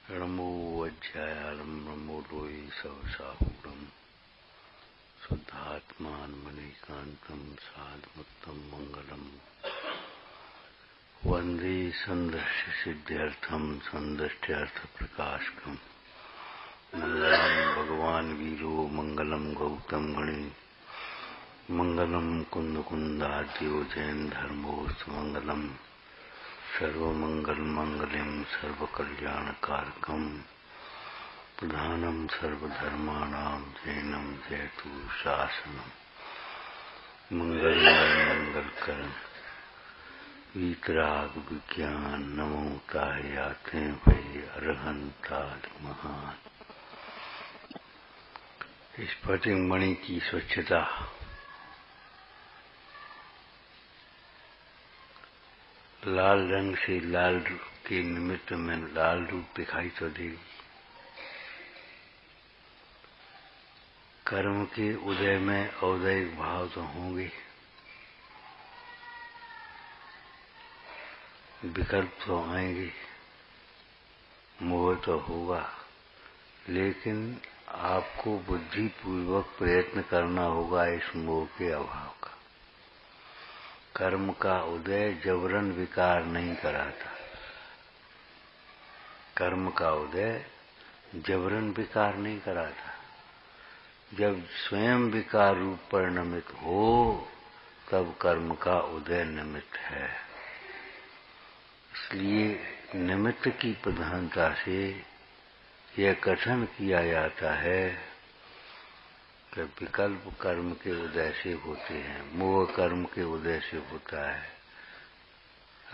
रणमो अध्यायारम्भमूलोऽयि सवसाहूरम् शुद्धात्मानमणिकान्तम् साधुमुत्तम मङ्गलम् वन्दे सन्दृष्टिसिद्ध्यर्थम् सन्दृष्ट्यर्थप्रकाशकम् मङ्गलम् भगवान् वीरो मङ्गलम् गौतम गणे मङ्गलम् कुन्दकुन्दाद्यो जैन धर्मोऽस्तु मङ्गलम् सर्वमङ्गलमङ्गलं सर्वकल्याणकारकम् प्रधानं सर्वधर्माणां जैनं जयतु शासनम् मंगलमय मंगलकर वीतराग विज्ञान नमो ताहि आते भय अरहंताद महान। स्फटिक मणि की स्वच्छता लाल रंग से लाल के निमित्त में लाल रूप दिखाई तो देगी। कर्म के उदय में औदयिक भाव तो होंगे, विकल्प तो आएंगे, मोह तो होगा, लेकिन आपको बुद्धिपूर्वक प्रयत्न करना होगा इस मोह के अभाव का। कर्म का उदय जबरन विकार नहीं कराता। कर्म का उदय जबरन विकार नहीं कराता। जब स्वयं विकार रूप परिणमित हो तब कर्म का उदय निमित्त है। इसलिए निमित्त की प्रधानता से यह कथन किया जाता है कि विकल्प कर्म के उदय से होते हैं, मोह कर्म के उदय से होता है,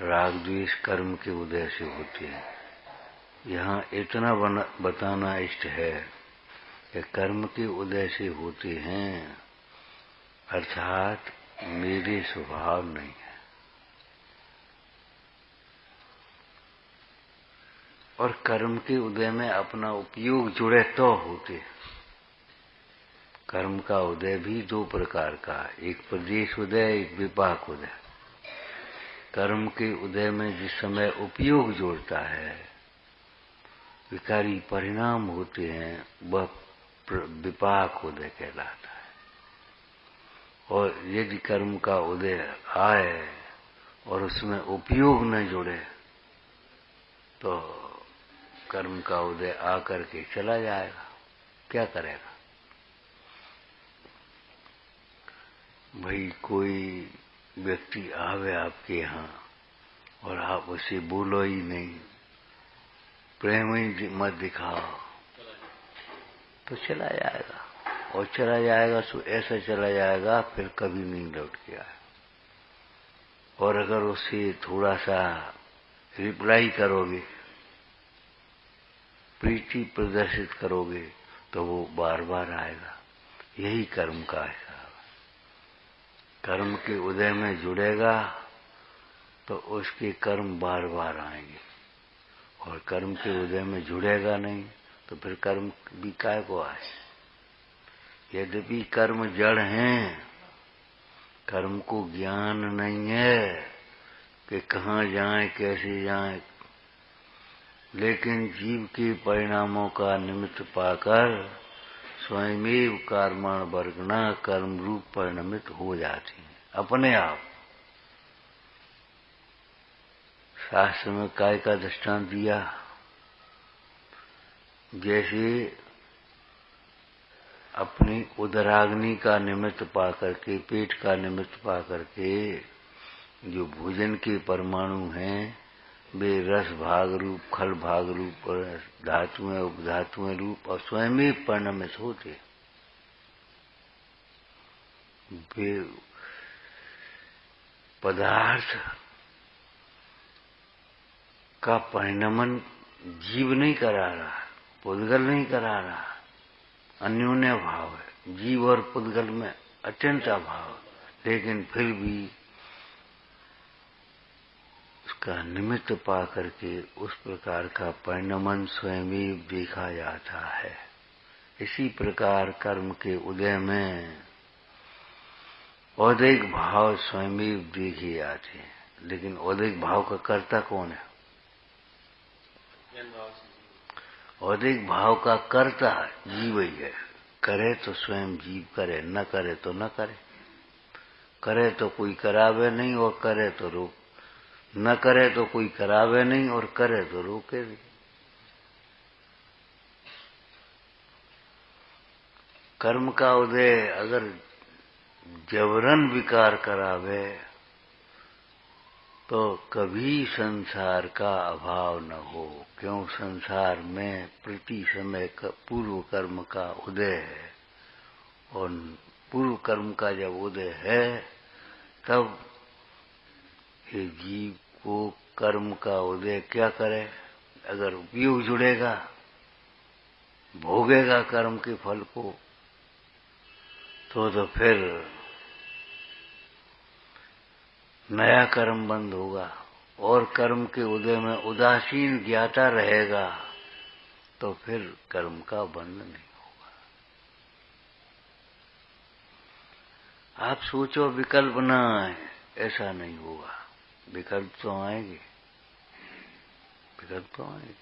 राग द्वेष कर्म के उदय से होते हैं। यहाँ इतना बताना इष्ट है कि कर्म के उदय से होते हैं, अर्थात मेरे स्वभाव नहीं है। और कर्म के उदय में अपना उपयोग जुड़े तो होते हैं। कर्म का उदय भी दो प्रकार का, एक प्रदेश उदय, एक विपाक उदय। कर्म के उदय में जिस समय उपयोग जुड़ता है, विकारी परिणाम होते हैं, वह विपाक उदय कहलाता है। और यदि कर्म का उदय आए और उसमें उपयोग न जुड़े तो कर्म का उदय आकर के चला जाएगा, क्या करेगा? भाई कोई व्यक्ति आवे आपके यहाँ और आप उसे बोलो ही नहीं, प्रेम ही मत दिखाओ, तो चला जाएगा। और चला जाएगा तो ऐसा चला जाएगा फिर कभी नहीं लौट के आए। और अगर उसे थोड़ा सा रिप्लाई करोगे, प्रीति प्रदर्शित करोगे, तो वो बार बार आएगा। यही कर्म का हिसाब है। कर्म के उदय में जुड़ेगा तो उसके कर्म बार बार आएंगे, और कर्म के उदय में जुड़ेगा नहीं तो फिर कर्म भी काय को आए। यद्यपि कर्म जड़ हैं, कर्म को ज्ञान नहीं है कि कहाँ जाए कैसे जाए, लेकिन जीव के परिणामों का निमित्त पाकर स्वयमेव कर्मण वर्गणा कर्म रूप परिणमित हो जाती हैं अपने आप। शास्त्र में काय का दृष्टांत दिया, जैसे अपनी उदराग्नि का निमित्त पाकर के, पेट का निमित्त पाकर के जो भोजन के परमाणु हैं, वे रस भाग रूप, खल भाग रूप और धातुएं उपधातुएं रूप और स्वयं ही परिणमित होते। वे पदार्थ का परिणमन जीव नहीं करा रहा, पुद्गल नहीं करा रहा, अन्योन्य भाव है। जीव और पुद्गल में अत्यंत अभाव, लेकिन फिर भी उसका निमित्त पा करके उस प्रकार का परिणमन स्वयं ही देखा जाता है। इसी प्रकार कर्म के उदय में औदैहिक भाव स्वयं ही देखे जाते हैं, लेकिन औदैहिक भाव का कर्ता कौन है? औदिक भाव का कर्ता जीव ही है। करे तो स्वयं जीव करे, न करे तो न करे। करे तो कोई करावे नहीं और करे तो रोक, न करे तो कोई करावे नहीं और करे तो रोके भी। कर्म का उदय अगर जबरन विकार करावे तो कभी संसार का अभाव न हो। क्यों? संसार में प्रति समय पूर्व कर्म का उदय है, और पूर्व कर्म का जब उदय है तब ये जीव को कर्म का उदय क्या करे? अगर उपयोग जुड़ेगा, भोगेगा कर्म के फल को, तो फिर नया कर्म बंद होगा। और कर्म के उदय में उदासीन ज्ञाता रहेगा तो फिर कर्म का बंध नहीं होगा। आप सोचो विकल्प ना आए, ऐसा नहीं होगा। विकल्प तो आएंगे, विकल्प तो आएंगे।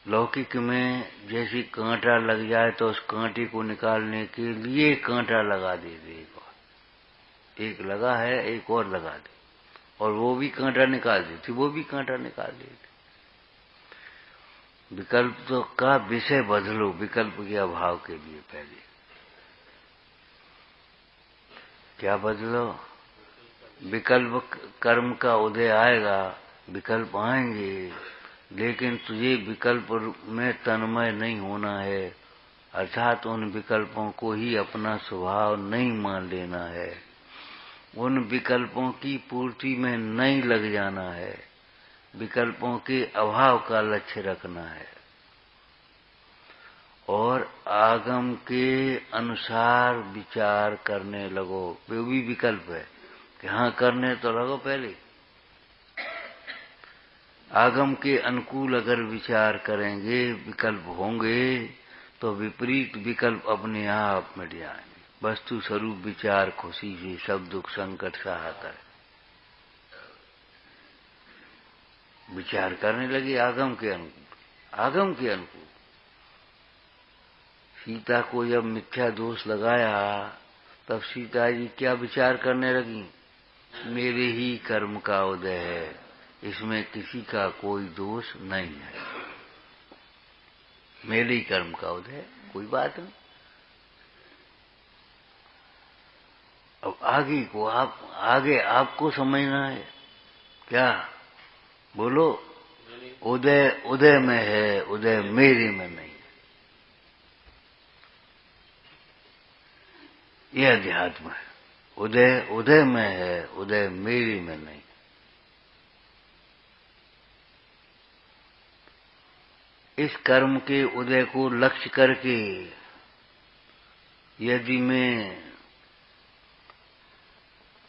लौकिक में जैसी कांटा लग जाए तो उस कांटे को निकालने के लिए कांटा लगा दे। एक लगा है, एक और लगा दे, और वो भी कांटा निकाल देती, वो भी कांटा निकाल देती। विकल्प तो का विषय बदलो विकल्प के अभाव के लिए। पहले क्या बदलो? विकल्प कर्म का उदय आएगा, विकल्प आएंगे, लेकिन तुझे विकल्प में तन्मय नहीं होना है, अर्थात उन विकल्पों को ही अपना स्वभाव नहीं मान लेना है, उन विकल्पों की पूर्ति में नहीं लग जाना है, विकल्पों के अभाव का लक्ष्य रखना है, और आगम के अनुसार विचार करने लगो। वो भी विकल्प है कि हाँ करने तो लगो। पहले आगम के अनुकूल अगर विचार करेंगे, विकल्प होंगे, तो विपरीत विकल्प अपने आप मिट जाएंगे। वस्तु स्वरूप विचार खुशी से सब दुख संकट सहा कर विचार करने लगे आगम के अनुकूल। आगम के अनुकूल सीता को जब मिथ्या दोष लगाया तब सीता जी क्या विचार करने लगी? मेरे ही कर्म का उदय है, इसमें किसी का कोई दोष नहीं है, मेरे ही कर्म का उदय है, कोई बात नहीं। अब आगे को आगे आपको समझना है। क्या बोलो? उदय उदय में है, उदय मेरे में नहीं। ये अध्यात्म है। उदय उदय में है, उदय मेरे में नहीं। इस कर्म के उदय को लक्ष्य करके यदि मैं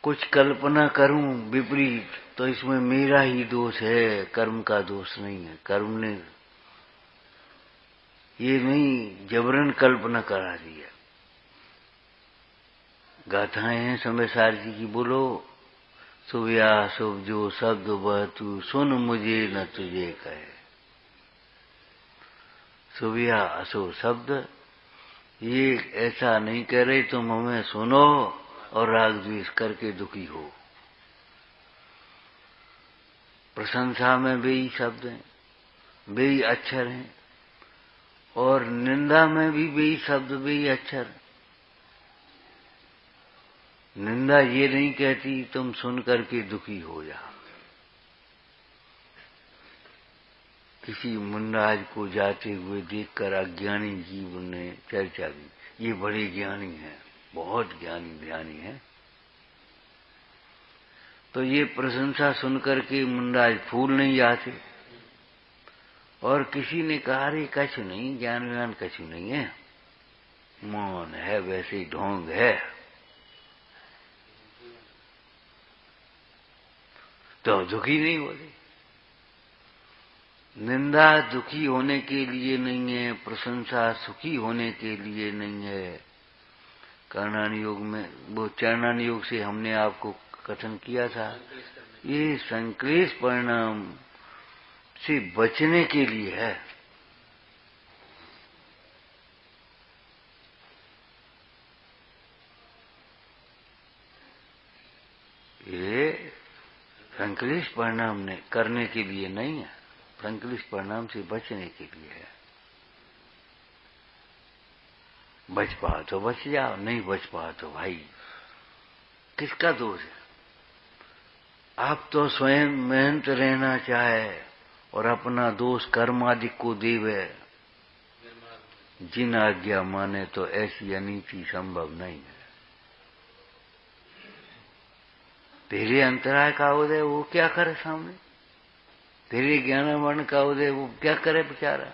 कुछ कल्पना करूं विपरीत, तो इसमें मेरा ही दोष है, कर्म का दोष नहीं है। कर्म ने ये नहीं जबरन कल्पना करा दिया। गाथाएं हैं समय जी की, बोलो शुभ या शुभ जो शब्द वह तू सुन मुझे न तुझे कहे। शुभ या अशुभ शब्द ये ऐसा नहीं कह रहे तुम हमें सुनो और राग द्वेष करके दुखी हो। प्रशंसा में वे शब्द हैं, वे अक्षर हैं, और निंदा में भी वे शब्द वे अक्षर। निंदा ये नहीं कहती तुम सुन करके दुखी हो जा। किसी मुन्नाज को जाते हुए देखकर अज्ञानी जीव ने चर्चा की, ये बड़े ज्ञानी हैं, बहुत ज्ञानी ध्यानी हैं। तो ये प्रशंसा सुनकर के मुन्नाज फूल नहीं जाते। और किसी ने कहा रे कछु नहीं, ज्ञान व्यान कछु नहीं है, मौन है, वैसे ही ढोंग है, तो दुखी नहीं होते। निंदा दुखी होने के लिए नहीं है, प्रशंसा सुखी होने के लिए नहीं है। कर्णान योग में, वो चरणान योग से हमने आपको कथन किया था, ये संक्लेश परिणाम से बचने के लिए है। ये संक्लिष्ट परिणाम ने करने के लिए नहीं है, संक्लिष्ट परिणाम से बचने के लिए है। बच पाओ तो बच जाओ, नहीं बच पाओ तो भाई किसका दोष है? आप तो स्वयं मेहनत रहना चाहे और अपना दोष कर्म आदि को देवे, जिन आज्ञा माने तो ऐसी अनीति संभव नहीं है। तेरे अंतराय का उदय वो क्या करे सामने, तेरे ज्ञानावरण का उदय वो क्या करे बेचारा।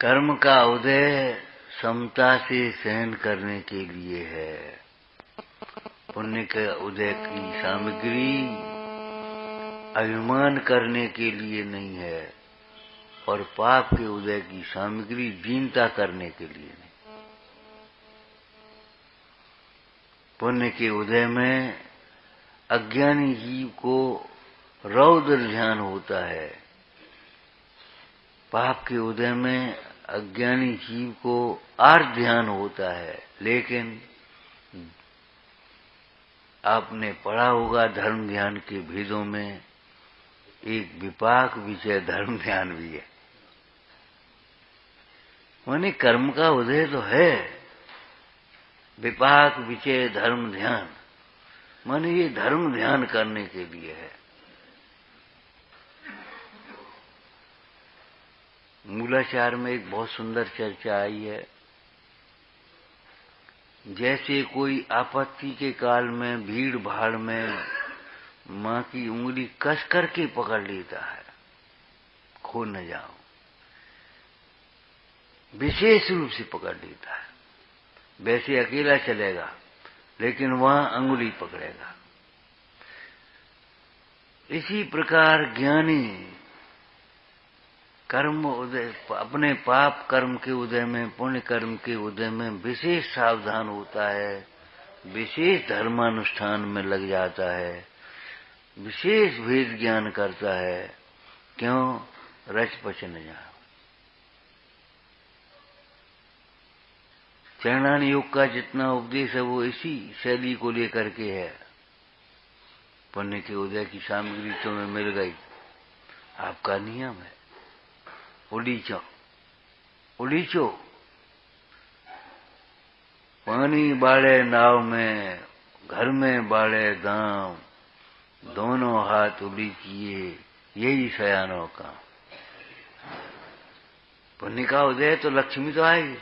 कर्म का उदय समता से सहन करने के लिए है, पुण्य के उदय की सामग्री अभिमान करने के लिए नहीं है, और पाप के उदय की सामग्री दीनता करने के लिए नहीं। पुण्य के उदय में अज्ञानी जीव को रौद्र ध्यान होता है, पाप के उदय में अज्ञानी जीव को आर्त ध्यान होता है। लेकिन आपने पढ़ा होगा धर्म ध्यान के भेदों में एक विपाक विषय धर्म ध्यान भी है। माने कर्म का उदय तो है, विपाक विषय धर्म ध्यान, माने ये धर्म ध्यान करने के लिए है। मूलाचार में एक बहुत सुंदर चर्चा आई है। जैसे कोई आपत्ति के काल में भीड़ भाड़ में मां की उंगली कस करके पकड़ लेता है, खो न जाओ, विशेष रूप से पकड़ लेता है। वैसे अकेला चलेगा लेकिन वहां अंगुली पकड़ेगा। इसी प्रकार ज्ञानी कर्म उदय, अपने पाप कर्म के उदय में, पुण्य कर्म के उदय में विशेष सावधान होता है, विशेष धर्मानुष्ठान में लग जाता है, विशेष भेद ज्ञान करता है। क्यों? रच पच न जाओ। चरणान योग का जितना उपदेश है वो इसी शैली को लेकर के है। पुण्य के उदय की सामग्री तुम्हें मिल गई, आपका नियम है उड़ीचो उड़ीचो, पानी बाड़े नाव में, घर में बाड़े गांव, दोनों हाथ उड़ी किए, यही सयानों का। पुण्य का उदय तो लक्ष्मी तो आएगी,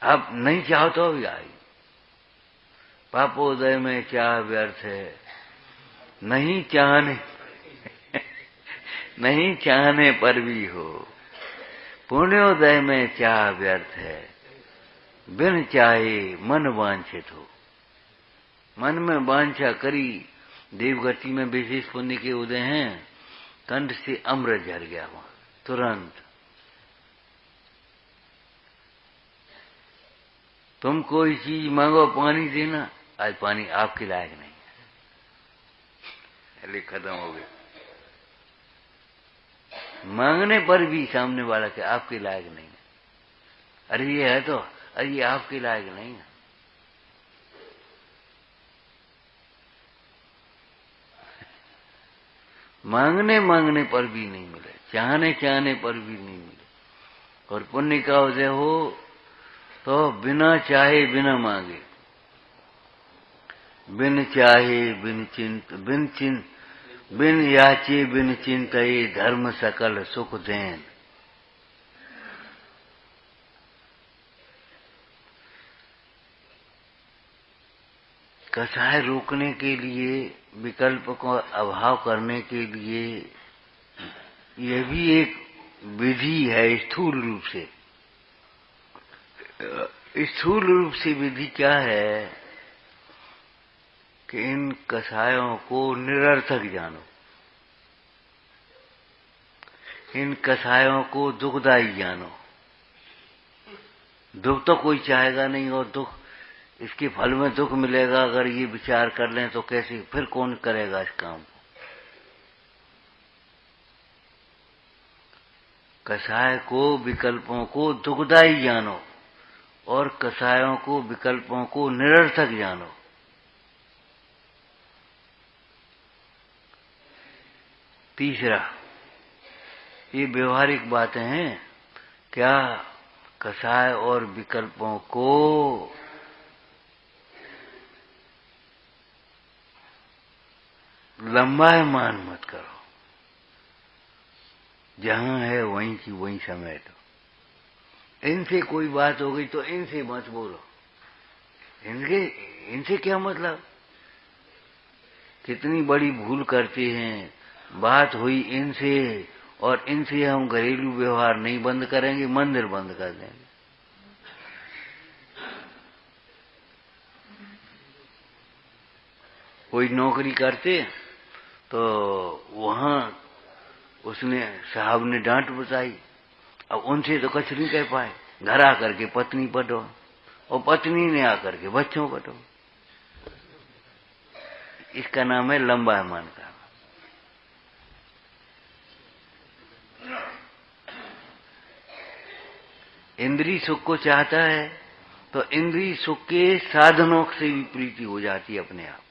आप नहीं चाहो तो भी आएगी। पापोदय में चाह व्यर्थ है, नहीं चाहने नहीं चाहने पर भी हो, पुण्योदय में चाह व्यर्थ है, बिन चाहे मन वांछित हो। मन में वांछा करी, देवगति में विशेष पुण्य के उदय हैं, कंठ से अमृत झर गया वहां तुरंत। तुम कोई चीज मांगो, पानी देना, आज पानी आपके लायक नहीं है, खत्म हो गई। मांगने पर भी सामने वाला के आपके लायक नहीं है, अरे ये है तो, अरे ये आपके लायक नहीं है। मांगने मांगने पर भी नहीं मिले, चाहने चाहने पर भी नहीं मिले। और पुण्य का उदय हो तो बिना चाहे बिना मांगे, बिन चाहे बिन याचे बिन चिंतये धर्म सकल सुख देन। कसाय रोकने के लिए, विकल्प को अभाव करने के लिए, यह भी एक विधि है स्थूल रूप से। स्थूल रूप से विधि क्या है कि इन कसायों को निरर्थक जानो, इन कसायों को दुखदायी जानो। दुख तो कोई चाहेगा नहीं, और दुख इसके फल में दुख मिलेगा, अगर ये विचार कर लें तो कैसे, फिर कौन करेगा इस काम को। कषाय को विकल्पों को दुखदायी जानो और कषायों को विकल्पों को निरर्थक जानो। तीसरा, ये व्यवहारिक बातें हैं। क्या कषाय और विकल्पों को लंबायमान मत करो, जहां है वहीं की वहीं समेटो। इनसे कोई बात हो गई तो इनसे मत बोलो, इनसे क्या मतलब। कितनी बड़ी भूल करते हैं। बात हुई इनसे, और इनसे हम घरेलू व्यवहार नहीं बंद करेंगे, मंदिर बंद कर देंगे। कोई नौकरी करते तो वहां उसने साहब ने डांट बताई, अब उनसे तो कुछ नहीं कह पाए। घर आकर के पत्नी पटो, और पत्नी ने आकर के बच्चों पटो। इसका नाम है लंबायमान का। इंद्रिय सुख को चाहता है तो इंद्रिय सुख के साधनों से भी प्रीति हो जाती है अपने आप।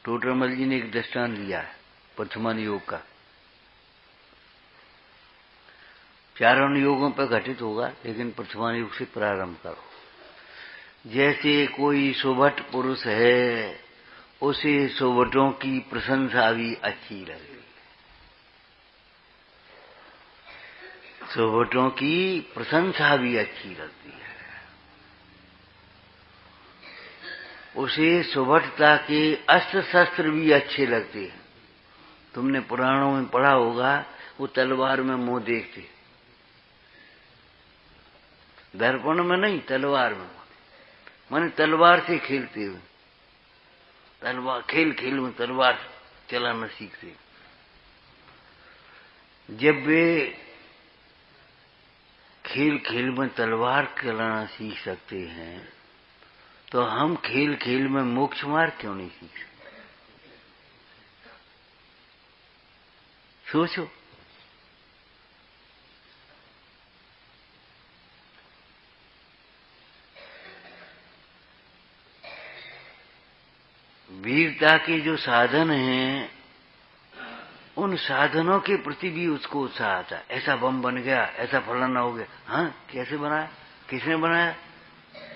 टोडरमल जी ने एक दृष्टांत दिया है प्रथमान योग का। चारों योगों पर घटित होगा, लेकिन प्रथमान योग से प्रारंभ करो। जैसे कोई सुभट पुरुष है, उसे सुभटों की प्रशंसा भी अच्छी लगती है। सुभटों की प्रशंसा भी अच्छी लगती है। उसे सुभटता के अस्त्र शस्त्र भी अच्छे लगते हैं। तुमने पुराणों में पढ़ा होगा, वो तलवार में मुंह देखते, दर्पण में नहीं, तलवार में। माने तलवार से खेलते हुए, तलवार खेल खेल में तलवार चलाना सीखते। जब वे खेल खेल में तलवार चलाना सीख सकते हैं, तो हम खेल खेल में मोक्ष मार्ग क्यों नहीं सीख सकते? सोचो। वीरता के जो साधन हैं, उन साधनों के प्रति भी उसको उत्साह आता है। ऐसा बम बन गया, ऐसा फलाना हो गया। हाँ, कैसे बनाया, किसने बनाया,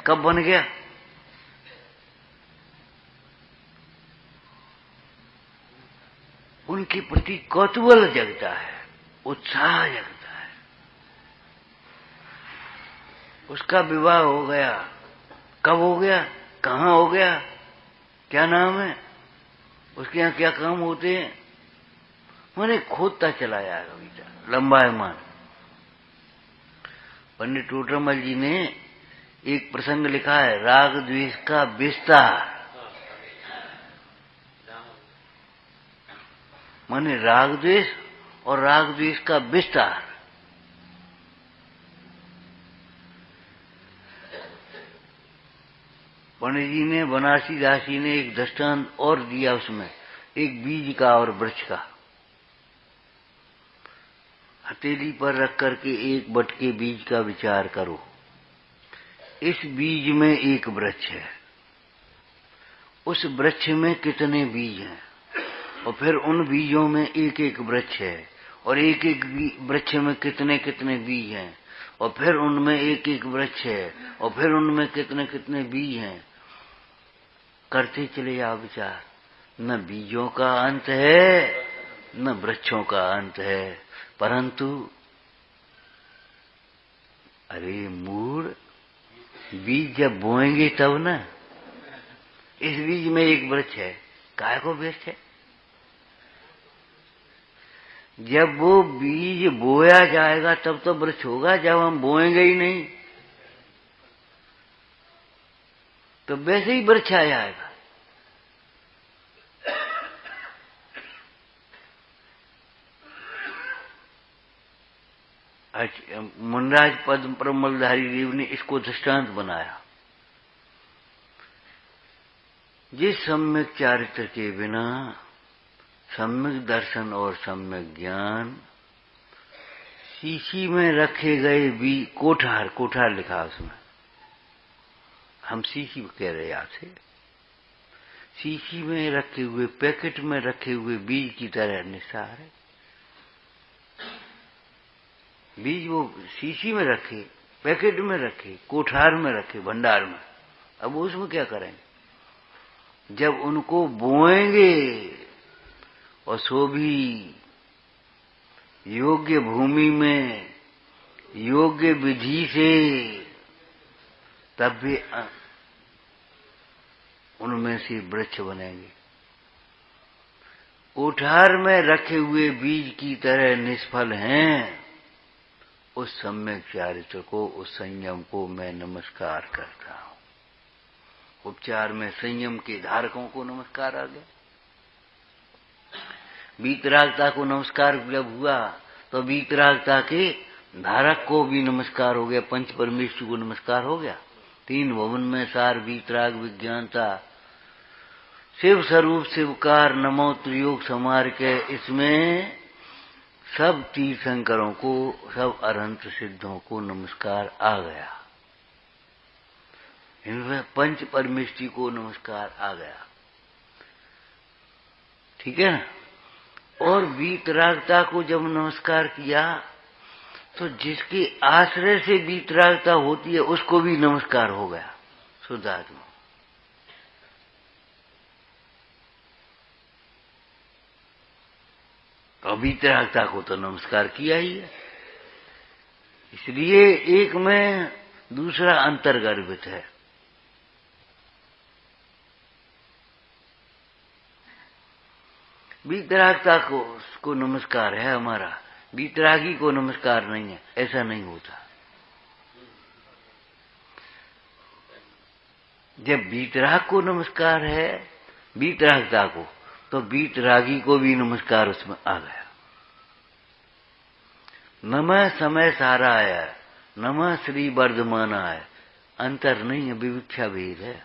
कब बन गया? उनके प्रति कौतूहल जगता है, उत्साह जगता है। उसका विवाह हो गया, कब हो गया, कहाँ हो गया, क्या नाम है, उसके यहाँ क्या काम होते हैं, मैंने खोदता चला जाएगा बेटा। लंबायमान। पंडित टोडरमल जी ने एक प्रसंग लिखा है, राग द्वेष का विस्तार। माने राग द्वेष और राग द्वेष का विस्तार। पंडित जी ने, बनारसी दासी ने एक दृष्टांत और दिया उसमें, एक बीज का और वृक्ष का। हथेली पर रख करके एक बट के बीज का विचार करो। इस बीज में एक वृक्ष है, उस वृक्ष में कितने बीज हैं, और फिर उन बीजों में एक एक वृक्ष है, और एक एक वृक्ष में कितने कितने बीज हैं, और फिर उनमें एक एक वृक्ष है, और फिर उनमें कितने कितने बीज हैं। करते चले जाओ विचार। न बीजों का अंत है, न वृक्षों का अंत है, परंतु अरे मूढ़, बीज जब बोएंगे तब ना। इस बीज में एक वृक्ष है, काय को वृक्ष है? जब वो बीज बोया जाएगा तब तो वृक्ष होगा, जब हम बोएंगे ही नहीं तो वैसे ही वृक्ष आ जाएगा। मुनराज पद्म परमलधारी देव ने इसको दृष्टांत बनाया। जिस सम्यक चारित्र के बिना सम्यक दर्शन और सम्यक ज्ञान शीशी में रखे गए भी कोठार, कोठार लिखा उसमें, हम शीशी कह रहे आपसे, शीशी में रखे हुए, पैकेट में रखे हुए बीज की तरह निसार है। बीज वो शीशी में रखे, पैकेट में रखे, कोठार में रखे, भंडार में, अब उसमें क्या करेंगे? जब उनको बोएंगे और सो भी योग्य भूमि में योग्य विधि से, तब भी उनमें से वृक्ष बनेंगे। कोठार में रखे हुए बीज की तरह निष्फल हैं। उस सम्यक चारित्र को, उस संयम को मैं नमस्कार करता हूं। उपचार में संयम के धारकों को नमस्कार आ गया। वीतरागता को नमस्कार जब हुआ तो वीतरागता के धारक को भी नमस्कार हो गया, पंच परमेश्वर को नमस्कार हो गया। तीन भवन में सार वीतराग विज्ञानता शिव स्वरूप शिवकार नमो त्रियोग समार के, इसमें सब तीर्थंकरों को, सब अरहंत सिद्धों को नमस्कार आ गया। इनमें पंच परमेष्टि को नमस्कार आ गया। ठीक है ना? और वीतरागता को जब नमस्कार किया तो जिसके आश्रय से वीतरागता होती है उसको भी नमस्कार हो गया, शुद्धात्मा। और वीतरागता को तो नमस्कार किया ही है। इसलिए एक में दूसरा अंतर्गर्भित है। वीतरागता को नमस्कार है हमारा, वीतरागी को नमस्कार नहीं है, ऐसा नहीं होता। जब वीतराग को नमस्कार है, वीतरागता को, तो वीतरागी को भी नमस्कार उसमें आ गया। नमः समय सारा है, नमः श्री वर्धमाना है। अंतर नहीं है, विविक्षा भेद है।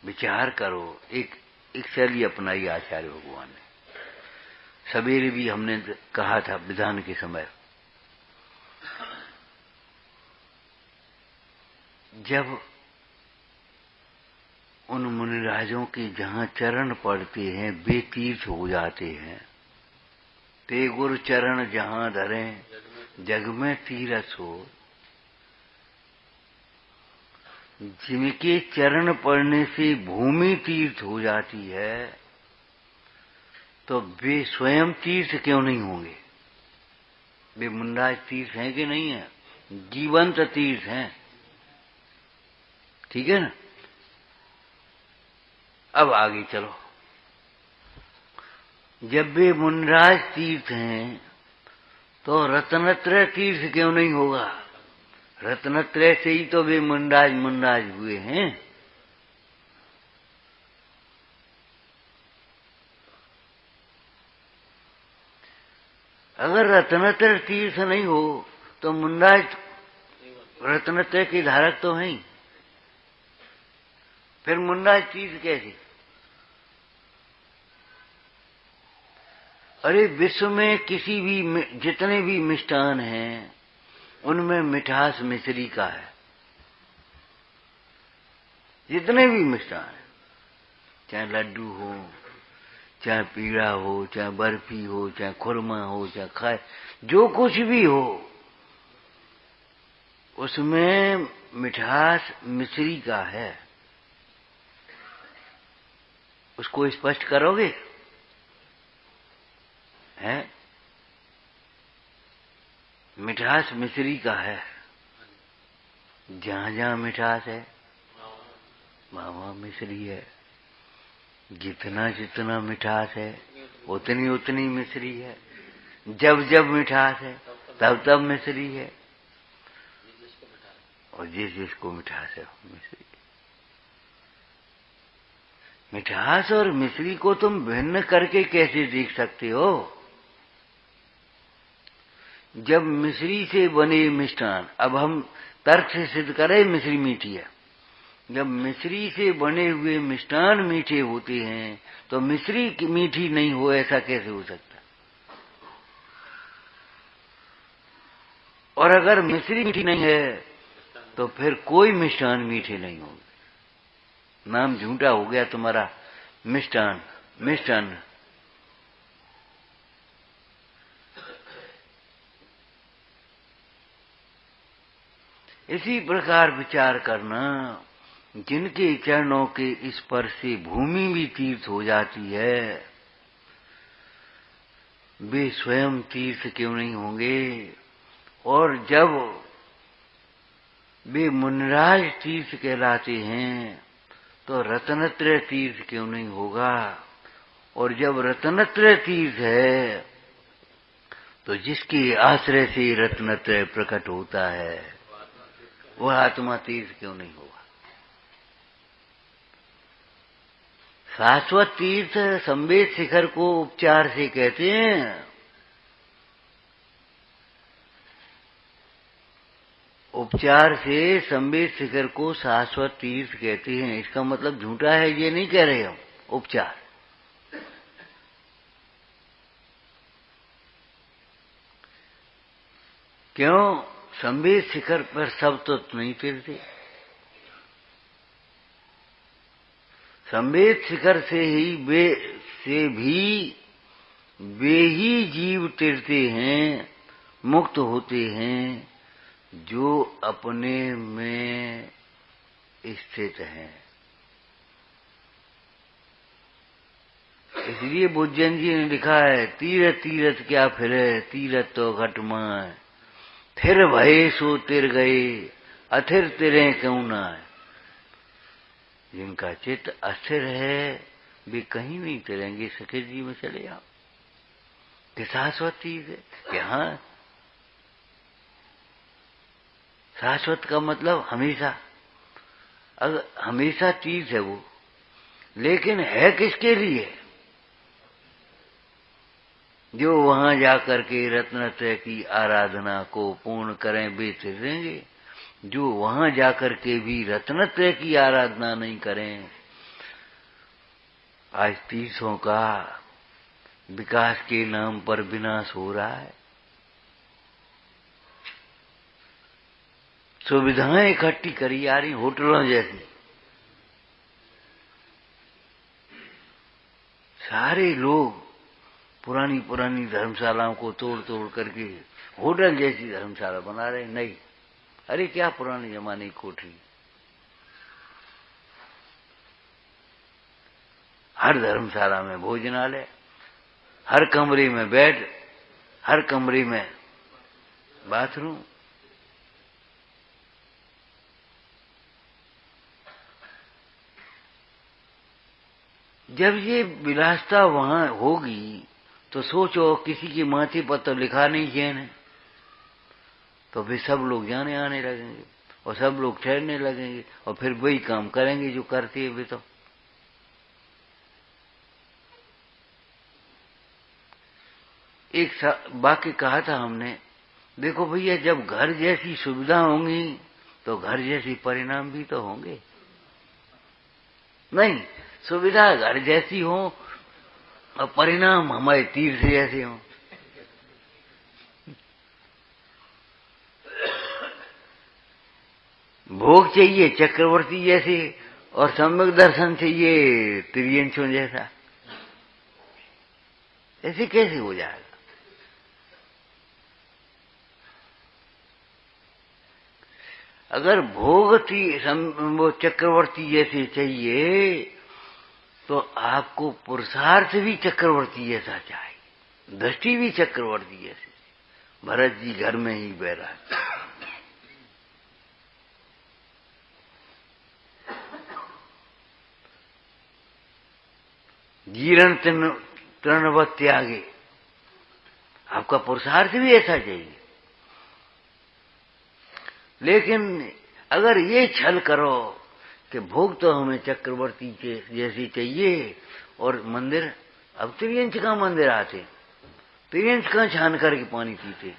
विचार करो। एक शैली अपनाई आचार्य भगवान ने। सवेरे भी हमने कहा था विधान के समय, जब उन मुनिराजों के जहां चरण पड़ते हैं वे तीर्थ हो जाते हैं। ते गुरु चरण जहां धरें जग में तीरथ हो। जिनके चरण पड़ने से भूमि तीर्थ हो जाती है तो वे स्वयं तीर्थ क्यों नहीं होंगे? वे मुंडाज तीर्थ हैं कि नहीं है? जीवंत तीर्थ हैं। ठीक है ना? अब आगे चलो। जब वे मुंडराज तीर्थ हैं तो रत्नत्रय तीर्थ क्यों नहीं होगा? रत्नत्रय से ही तो वे मुंडाज हुए हैं। अगर रत्नत्रय तीर्थ नहीं हो तो मुंडाज रत्नत्रय के धारक तो हैं। फिर मुंडाज तीर्थ कैसे? अरे विश्व में किसी भी, जितने भी मिष्टान हैं उनमें मिठास मिश्री का है। जितने भी मिष्टान हैं, चाहे लड्डू हो, चाहे पीड़ा हो, चाहे बर्फी हो, चाहे खुरमा हो, चाहे खाए, जो कुछ भी हो, उसमें मिठास मिश्री का है। उसको स्पष्ट करोगे? है? मिठास मिश्री का है। जहां जहां मिठास है वहां मिश्री है। जितना जितना मिठास है उतनी उतनी मिश्री है। जब जब मिठास है तब तब मिश्री है। और जिस जिसको मिठास है मिश्री। मिठास और मिश्री को तुम भिन्न करके कैसे देख सकते हो? जब मिश्री से बने मिष्ठान, अब हम तर्क से सिद्ध करें मिश्री मीठी है, जब मिश्री से बने हुए मिष्ठान मीठे होते हैं तो मिश्री मीठी नहीं हो, ऐसा कैसे हो सकता? और अगर मिश्री मीठी नहीं है तो फिर कोई मिष्ठान मीठे नहीं होंगे। नाम झूठा हो गया तुम्हारा मिष्ठान। मिष्ठान इसी प्रकार विचार करना, जिनके चरणों के स्पर्श से भूमि भी तीर्थ हो जाती है, वे स्वयं तीर्थ क्यों नहीं होंगे? और जब वे मुनिराज तीर्थ कहलाते हैं तो रत्नत्रय तीर्थ क्यों नहीं होगा? और जब रत्नत्रय तीर्थ है तो जिसके आश्रय से रत्नत्रय प्रकट होता है वह आत्मा तीर्थ क्यों नहीं होगा? शाश्वत तीर्थ संवेद शिखर को उपचार से कहते हैं। उपचार से संवेद शिखर को शाश्वत तीर्थ कहते हैं। इसका मतलब झूठा है ये नहीं कह रहे हम। उपचार क्यों? संवेद शिखर पर सब तो नहीं फिरते। संवेद शिखर से वे ही जीव तिरते हैं, मुक्त होते हैं, जो अपने में स्थित हैं। इसलिए बुद्धजन जी ने लिखा है, तीरथ तीरथ क्या फिरे, तीरथ तो घट माय, थिर भये सो तिर गए, अथिर तिरे क्यों ना है। जिनका चित्त अस्थिर है वे कहीं नहीं तिरेंगे। सखी जी में चले आओ कि शाश्वत चीज है कि हाँ, शाश्वत का मतलब हमेशा, अगर हमेशा चीज है वो, लेकिन है किसके लिए? जो वहां जाकर के रत्नत्रय की आराधना को पूर्ण करें वे तिरेंगे। जो वहां जाकर के भी रत्नत्रय की आराधना नहीं करें, आज तीर्थों का विकास के नाम पर विनाश हो रहा है। सुविधाएं इकट्ठी करी जा रही होटलों जैसी, सारे लोग पुरानी पुरानी धर्मशालाओं को तोड़ तोड़ करके होटल जैसी धर्मशाला बना रहे। नहीं, अरे क्या पुराने जमाने की कोठरी। हर धर्मशाला में भोजनालय, हर कमरे में बेड, हर कमरे में बाथरूम। जब ये विलासता वहां होगी तो सोचो, किसी के माथे पर तो लिखा नहीं जैन है, तो फिर सब लोग जाने आने लगेंगे और सब लोग ठहरने लगेंगे और फिर वही काम करेंगे जो करते हैं वे। तो एक वाक्य कहा था हमने, देखो भैया, जब घर जैसी सुविधा होंगी तो घर जैसी परिणाम भी तो होंगे। नहीं, सुविधा घर जैसी हो और परिणाम हमारे तीर्थ जैसे हो। भोग चाहिए चक्रवर्ती जैसे और सम्यक दर्शन चाहिए त्रियंशों जैसा। ऐसे कैसे हो जाएगा? अगर भोग वो चक्रवर्ती जैसे चाहिए तो आपको पुरुषार्थ भी चक्रवर्ती जैसा चाहिए, दृष्टि भी चक्रवर्ती जैसे। भरत जी घर में ही बैराग, जीर्ण तृणवत त्यागे। आपका पुरुषार्थ भी ऐसा चाहिए। लेकिन अगर ये छल करो कि भोग तो हमें चक्रवर्ती जैसी चाहिए और मंदिर, अब त्रियंश का मंदिर आते, त्रियंश का छान करके पानी पीते,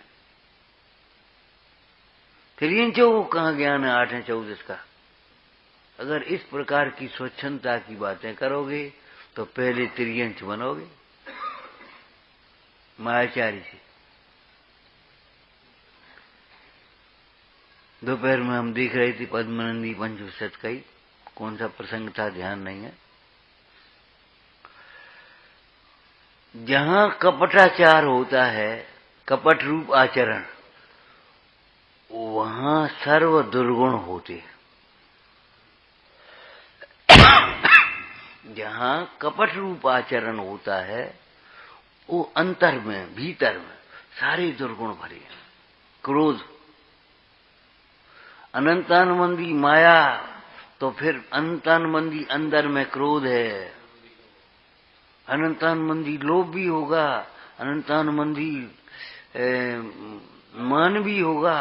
तिर्यंचों को कहाँ ज्ञान है 8-14 का। अगर इस प्रकार की स्वच्छंदता की बातें करोगे तो पहले तिर्यंच बनोगे मायाचारी से। दोपहर में हम देख रहे थे पद्मनंदी पंचविंशत का ही, कौन सा प्रसंग था ध्यान नहीं है। जहां कपटाचार होता है, कपट रूप आचरण, वहां सर्व दुर्गुण होते हैं। जहां कपट रूप आचरण होता है वो अंतर में, भीतर में सारे दुर्गुण भरे हैं। क्रोध, अनंतानुबंधी माया, तो फिर अनंतानुबंधी अंदर में क्रोध है। अनंतानुबंधी लोभ भी होगा, अनंतानुबंधी मान भी होगा,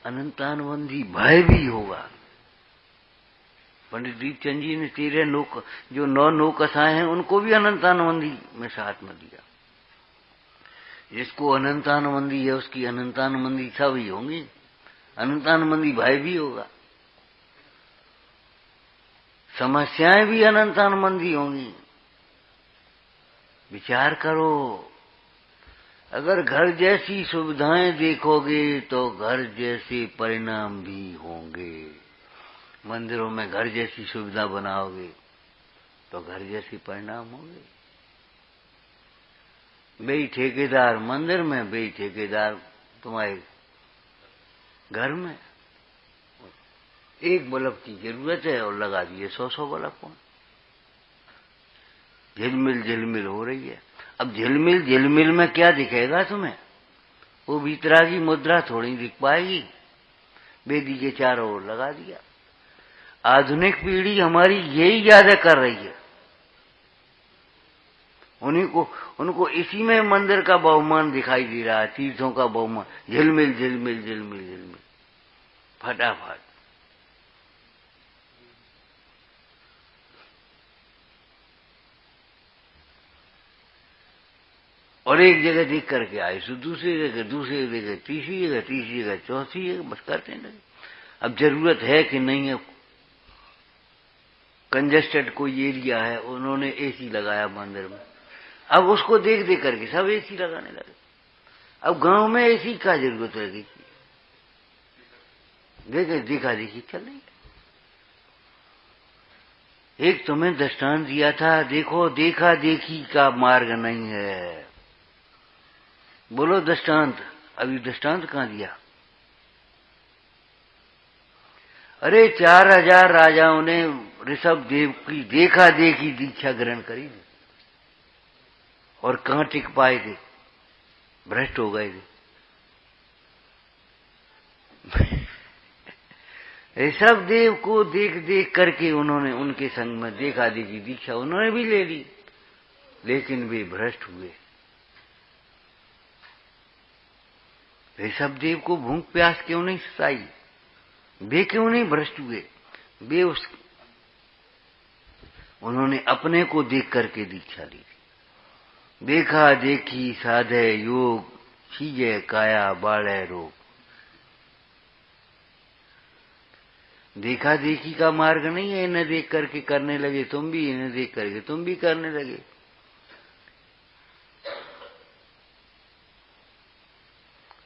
अनंतानुबंधी भय भी होगा। पंडित दीपचंद जी ने 13 लोक, जो 9 नौकसाएं हैं, उनको भी अनंतानुबंधी में साथ में दिया। जिसको अनंतानुबंधी है उसकी अनंतानुबंधी सब ही होंगी, अनंतानुबंधी भय भी होगा, समस्याएं भी अनंतानुबंधी होंगी। विचार करो, अगर घर जैसी सुविधाएं देखोगे तो घर जैसे परिणाम भी होंगे। मंदिरों में घर जैसी सुविधा बनाओगे तो घर जैसी परिणाम होंगे। बेई ठेकेदार मंदिर में, बेई ठेकेदार तुम्हारे घर में। एक बल्ब की जरूरत है और लगा दिए 100 बल्ब को। झिलमिल झिलमिल हो रही है। अब झिलमिल झिलमिल में क्या दिखेगा तुम्हें? वो भीतरा की मुद्रा थोड़ी दिख पाएगी। बेदी के चारों ओर लगा दिया। आधुनिक पीढ़ी हमारी यही ज्यादा कर रही है। उनको इसी में मंदिर का बहुमान दिखाई दे रहा है, तीर्थों का बहुमान। झिलमिल झिलमिल झिलमिल झिलमिल, फटाफट। और एक जगह देख करके आए तो दूसरी जगह, तीसरी जगह, चौथी जगह, बस करते लगे। अब जरूरत है कि नहीं है? कंजेस्टेड कोई एरिया है, उन्होंने एसी लगाया मंदिर में। अब उसको देख देख करके सब एसी लगाने लगे। अब गांव में एसी का जरूरत रहेगी? देखा देखी चल रही है। एक तुम्हें दृष्टांत दिया था, देखो देखा देखी का मार्ग नहीं है। बोलो दृष्टांत। अभी दृष्टांत कहां दिया? अरे 4000 राजाओं ने ऋषभ देव की देखा देखी दीक्षा ग्रहण करी और कहां टिक पाए थे? भ्रष्ट हो गए थे। ऋषभ देव को देख देख करके उन्होंने, उनके संग में देखा देखी दीक्षा उन्होंने भी ले ली, लेकिन वे भ्रष्ट हुए। ऋषभ देव को भूख प्यास क्यों नहीं सताई? वे क्यों नहीं भ्रष्ट हुए? वे उन्होंने अपने को देख करके दीक्षा ली। देखा देखी साधे योग, सीजे काया बाढ़े रोग। देखा देखी का मार्ग नहीं है। इन्हें देख करके करने लगे तुम भी, इन्हें देख करके तुम भी करने लगे।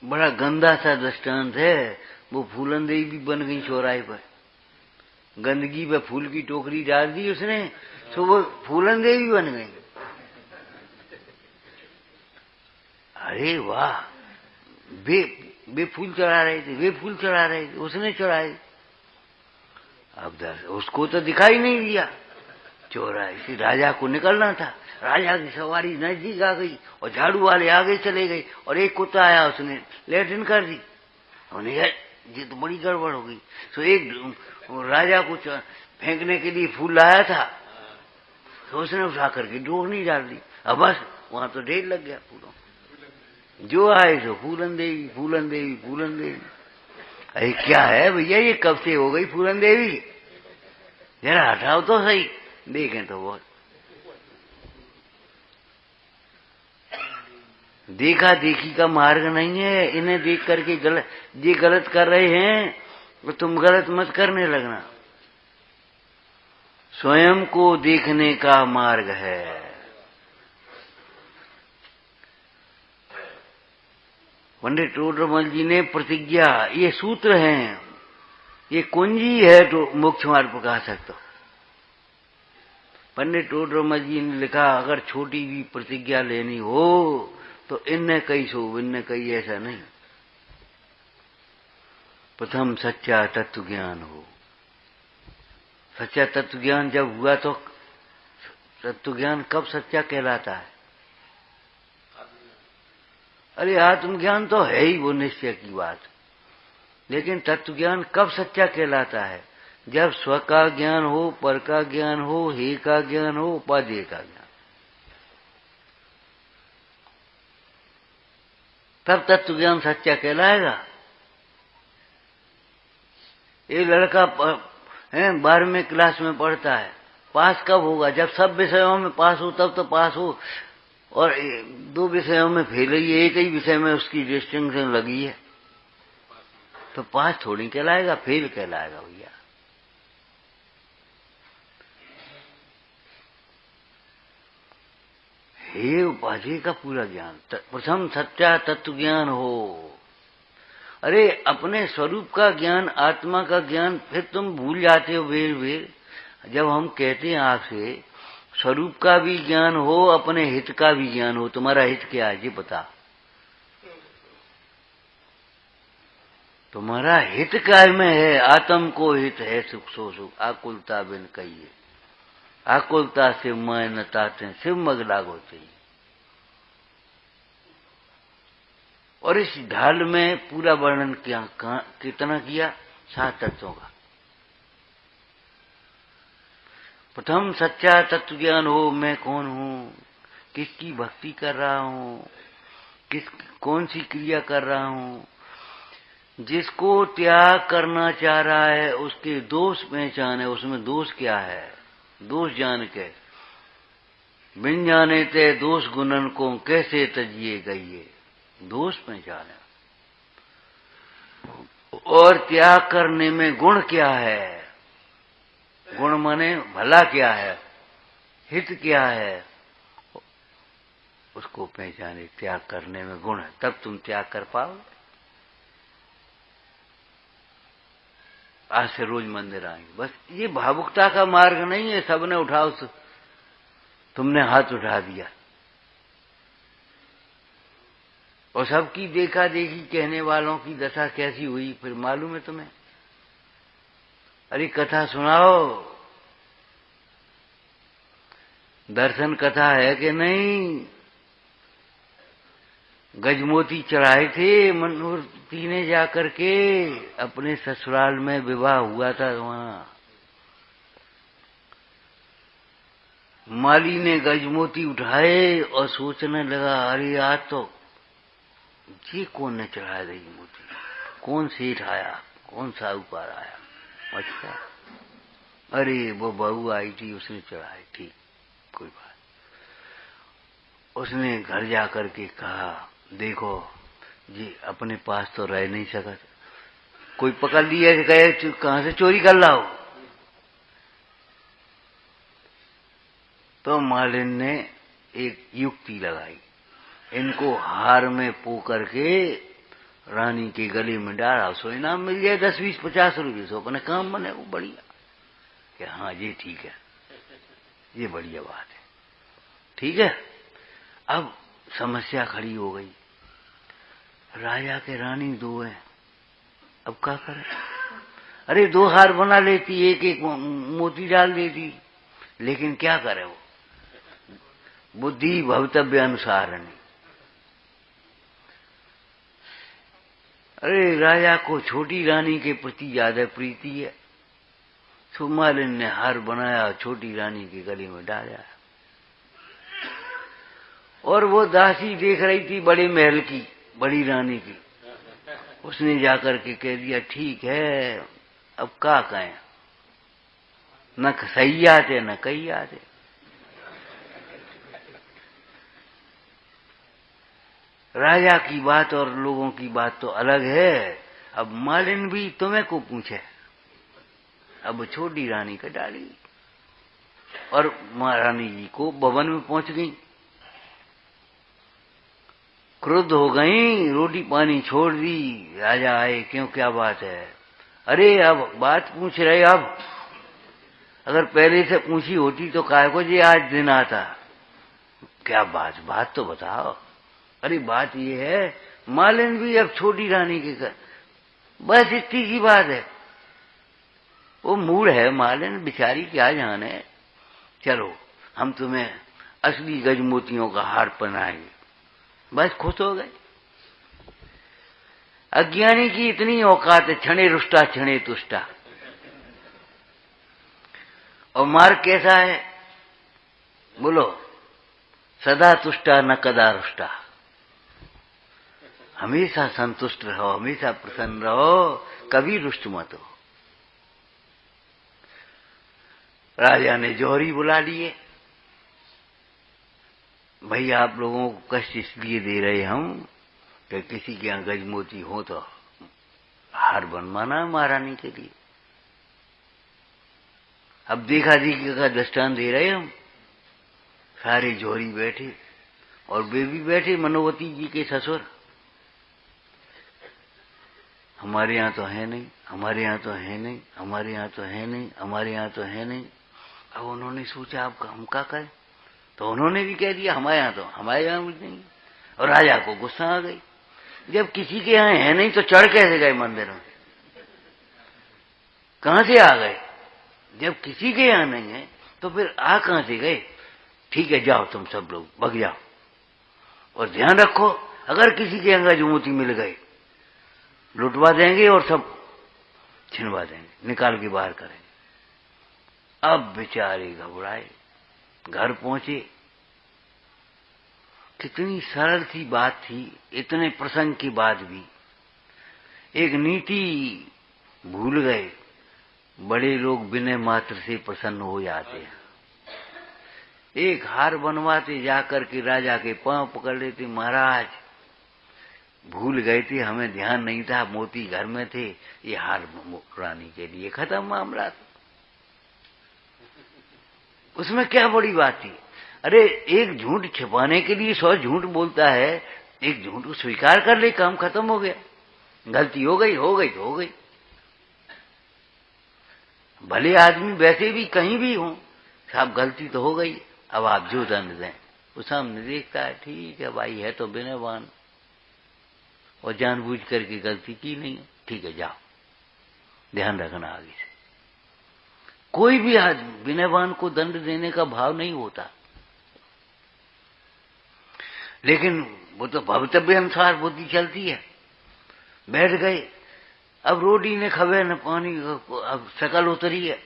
बड़ा गंदा सा दृष्टांत है। वो फूलन देवी भी बन गई चौराहे पर। गंदगी पे फूल की टोकरी डाल दी उसने, तो वो फूलन देवी बन गई। अरे वाह, वे फूल चढ़ा रहे थे, वे फूल चढ़ा रहे थे, उसने चढ़ाए। अब उसको तो दिखाई नहीं दिया। चौराहे से राजा को निकलना था। राजा की सवारी नजदीक आ गई और झाड़ू वाले आगे चले गए और एक कुत्ता आया, उसने लेटिन कर दी। उन्हें ये तो बड़ी गड़बड़ हो गई। तो एक राजा को फेंकने के लिए फूल लाया था, तो उसने उठा करके डोरनी डाल दी। अब बस वहां तो ढेर लग गया फूलों। जो आए तो फूलन देवी, फूलन देवी, फूलन देवी। अरे क्या है भैया, ये कब से हो गई फूलन देवी? जरा हटाओ तो सही, देखें तो बहुत। देखा देखी का मार्ग नहीं है। इन्हें देख करके ये गलत कर रहे हैं तो तुम गलत मत करने लगना। स्वयं को देखने का मार्ग है। पंडित टोडरमल जी ने प्रतिज्ञा, ये सूत्र हैं, ये कुंजी है तो मोक्ष मार्ग प्रकाशक। तो पंडित टोडरमल जी ने लिखा, अगर छोटी भी प्रतिज्ञा लेनी हो तो इनने कही सो इनने कही, ऐसा नहीं। प्रथम सच्चा तत्व ज्ञान हो। सच्चा तत्व ज्ञान जब हुआ तो तत्व ज्ञान कब सच्चा कहलाता है? अरे आत्मज्ञान तो है ही वो निश्चय की बात, लेकिन तत्व ज्ञान कब सच्चा कहलाता है? जब स्व का ज्ञान हो, पर का ज्ञान हो, हे का ज्ञान हो, उपाधेय का ज्ञान, तब तत्व ज्ञान सच्चा कहलाएगा। ये लड़का 12वीं क्लास में पढ़ता है, पास कब होगा? जब सब विषयों में पास हो तब तो पास हो, और 2 विषयों में फेल ही, एक ही विषय में उसकी डिस्टिंक्शन लगी है, तो पास थोड़ी कहलाएगा, फेल कहलाएगा भैया। हे उपाधि का पूरा ज्ञान, प्रथम सच्चा तत्व ज्ञान हो। अरे अपने स्वरूप का ज्ञान, आत्मा का ज्ञान फिर तुम भूल जाते हो बेर बेर। जब हम कहते हैं आपसे स्वरूप का भी ज्ञान हो, अपने हित का भी ज्ञान हो, तुम्हारा हित क्या है ये बता। तुम्हारा हित काय में है? आत्म को हित है सुख सो सुख, आकुलता बिन कहिए। आकुलता से मैं न ताते, शिव मग लागो चाहिए। और इस ढाल में पूरा वर्णन कितना किया? 7 तत्वों का। प्रथम सच्चा तत्व ज्ञान हो, मैं कौन हूँ, किसकी भक्ति कर रहा हूँ, कौन सी क्रिया कर रहा हूँ। जिसको त्याग करना चाह रहा है उसके दोष पहचाने, उसमें दोष क्या है, दोष जान के। बिन जाने ते दोष गुणन को कैसे तजिए गई, दोष पहचाने। और त्याग करने में गुण क्या है, गुण माने भला क्या है, हित क्या है, उसको पहचाने। त्याग करने में गुण है, तब तुम त्याग कर पाओगे। आज से रोज मंदिर आएंगे, बस ये भावुकता का मार्ग नहीं है। सबने उठाओ, तुमने हाथ उठा दिया और सबकी देखा देखी कहने वालों की दशा कैसी हुई फिर मालूम है तुम्हें। अरे कथा सुनाओ, दर्शन कथा है कि नहीं? गजमोती चढ़ाए थे मनोहरती ने जाकर के, अपने ससुराल में विवाह हुआ था वहां। माली ने गजमोती उठाए और सोचने लगा, अरे आज तो ये कौन ने चढ़ाया गजमोती, कौन सेठ आया, कौन साहूकार आया। अच्छा, अरे वो बहू आई थी उसने चढ़ाई, ठीक कोई बात। उसने घर जाकर के कहा, देखो जी अपने पास तो रह नहीं सका, कोई पकड़ लिया, गए कहां से चोरी कर लाओ। तो मालिन ने एक युक्ति लगाई, इनको हार में पो करके रानी के गले में डाला, सो इनाम मिल जाए 10, 20, 50 रुपये, सो अपने काम बने। वो बढ़िया कि हाँ ये ठीक है, ये बढ़िया बात है, ठीक है। अब समस्या खड़ी हो गई, राजा के रानी 2 हैं, अब क्या करें। अरे 2 हार बना लेती, एक एक मोती डाल देती, लेकिन क्या करे वो, बुद्धि भवितव्य अनुसार नहीं। अरे राजा को छोटी रानी के प्रति ज्यादा प्रीति है, तो मालिन ने हार बनाया, छोटी रानी के गले में डाला। और वो दासी देख रही थी बड़े महल की, बड़ी रानी की, उसने जाकर के कह दिया, ठीक है अब क्या कहें, न सही आते न कही आते। राजा की बात और लोगों की बात तो अलग है। अब मालिन भी तुम्हें को पूछे। अब छोटी रानी का डाली और महारानी जी को भवन में पहुंच गई। क्रुद्ध हो गई, रोटी पानी छोड़ दी। राजा आए, क्यों, क्या बात है? अरे अब बात पूछ रहे। अब अगर पहले से पूछी होती तो काय को जी आज दिन आता। क्या बात तो बताओ। अरे बात ये है, मालिन भी अब छोटी रानी के घर, बस इतनी सी बात है। वो मूड है मालिन बेचारी, क्या जाने। चलो हम तुम्हें असली गजमोतियों का हार पहनाएंगे। बस खुश हो गए। अज्ञानी की इतनी औकात है, क्षणे रुष्टा क्षणे तुष्टा। और मार्ग कैसा है बोलो? सदा तुष्टा न कदा रुष्टा। हमेशा संतुष्ट रहो, हमेशा प्रसन्न रहो, कभी रुष्ट मत हो। राजा ने जौहरी बुला लिए। भाई आप लोगों को कष्ट इसलिए दे रहे हम कि किसी के यहाँ गजमोती हो तो हार बनवाना महारानी के लिए। अब देखा देखी का दृष्टांत दे रहे हम। सारे जौहरी बैठे और वे भी बैठे, मनोवती जी के ससुर। हमारे यहाँ तो है नहीं, हमारे यहाँ तो है नहीं, हमारे यहाँ तो है नहीं, हमारे यहाँ तो है नहीं। अब उन्होंने सोचा अब हम क्या करें, तो उन्होंने भी कह दिया हमारे यहाँ कुछ नहीं। और राजा को गुस्सा आ गई। जब किसी के यहाँ है नहीं तो चढ़ कैसे गए मंदिर में? कहां से आ गए? जब किसी के यहाँ नहीं है तो फिर आ कहां से गए? ठीक है, जाओ तुम सब लोग भग जाओ, और ध्यान रखो अगर किसी के यहाँ गजमोती मिल गए लुटवा देंगे और सब छिनवा देंगे, निकाल के बाहर करेंगे। अब बेचारे घबराए, घर पहुंचे। कितनी सरल सी बात थी, इतने प्रसंग के बाद भी एक नीति भूल गए। बड़े लोग बिना मात्र से प्रसन्न हो जाते हैं। एक हार बनवाते, जाकर के राजा के पांव पकड़ लेते, महाराज भूल गए थे, हमें ध्यान नहीं था, मोती घर में थे, ये हार रानी के लिए। खत्म मामला। उसमें क्या बड़ी बात थी? अरे एक झूठ छिपाने के लिए 100 झूठ बोलता है, एक झूठ को स्वीकार कर ले, काम खत्म हो गया। गलती हो गई तो हो गई। भले आदमी वैसे भी कहीं भी हो, साहब गलती तो हो गई, अब आप जो दंड दें। वो सामने देखता है, ठीक है भाई, है तो बिनयवान और जानबूझ करके गलती की नहीं है, ठीक है जाओ, ध्यान रखना आगे से। कोई भी आदमी बिनयवान को दंड देने का भाव नहीं होता, लेकिन वो तो भवितव्य अनुसार बुद्धि चलती है। बैठ गए, अब रोटी ने खबे न पानी, अब शकल उतरी है।